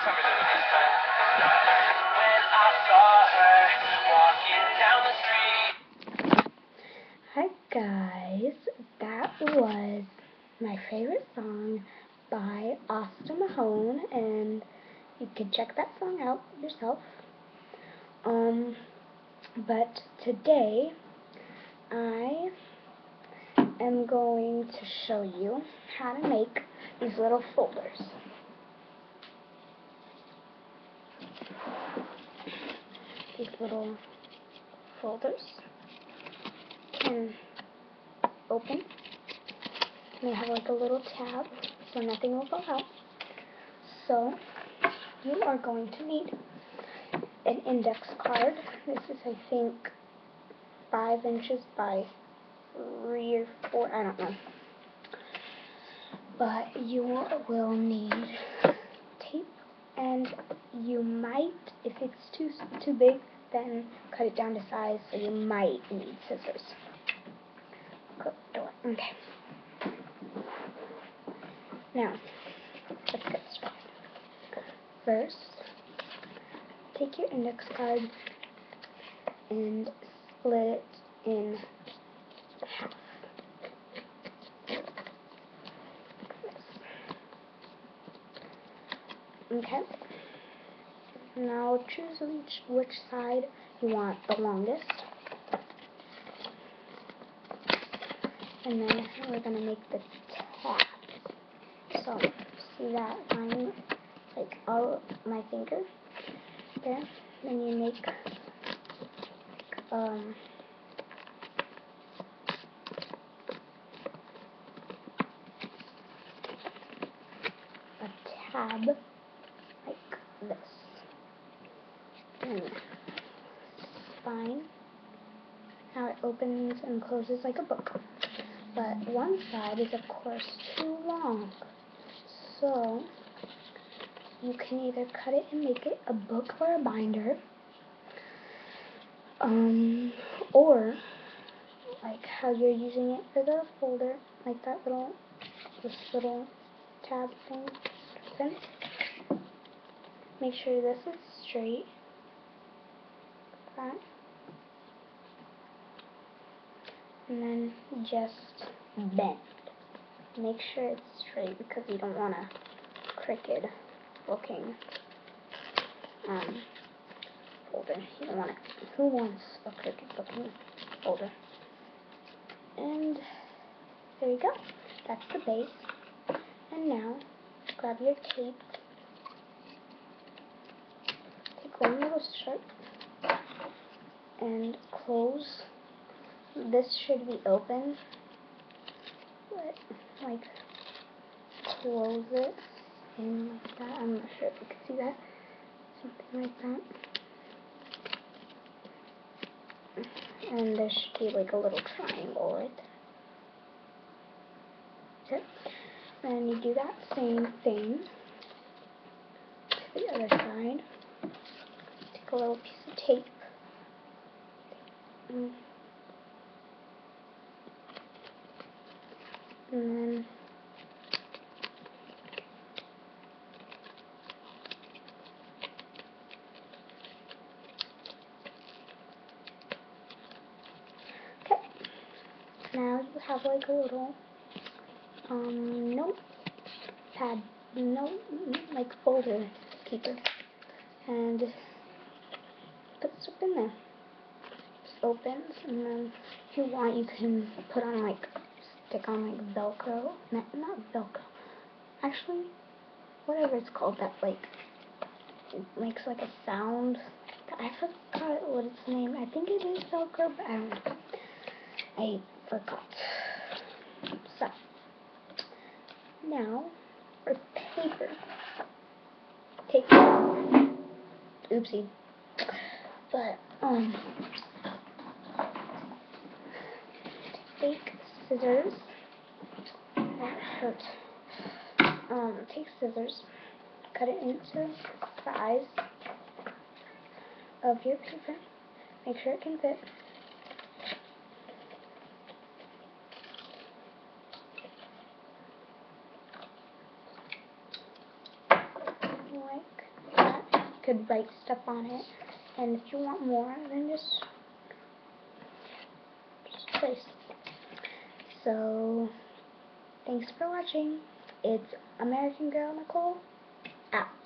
Hi guys, that was my favorite song by Austin Mahone, and you can check that song out yourself. But today I am going to show you how to make these little folders. These little folders can open. They have like a little tab so nothing will fall out. So you are going to need an index card. This is, I think, 5 inches by 3 or 4, I don't know. But you will need tape, and you might, if it's too big, then cut it down to size, so you might need scissors. Okay. Now, let's get started. First, take your index card and split it in half. Okay. Now choose which side you want the longest. And then we're going to make the tab. So, see that line, like all my finger there? Then you make a tab like this. And fine how it opens and closes like a book. But one side is of course too long. So you can either cut it and make it a book or a binder. Or like how you're using it for the folder, like this little tab thing. Then make sure this is straight. That. And then just bend. Make sure it's straight because you don't want a crooked looking folder. You don't want it. Who wants a crooked looking folder? And there you go. That's the base. And now grab your tape. Take one little strip and close. This should be open, but like close it in like that. I'm not sure if you can see that. Something like that. And there should be like a little triangle right there. Okay. And you do that same thing to the other side. Take a little piece of tape. And then okay. Now you have like a little notepad, like folder keeper, and put stuff in there. Just opens, and then if you want, you can put on like stick on like Velcro. Not Velcro. Actually, whatever it's called that like it makes like a sound. I forgot what its name. I think it is Velcro, but I don't know. I forgot. So now for paper. Take oopsie. But take scissors. That hurt. Take scissors. Cut it into the size of your paper. Make sure it can fit. Like could write stuff on it. And if you want more, then just place. So, thanks for watching. It's American Girl Nicole out.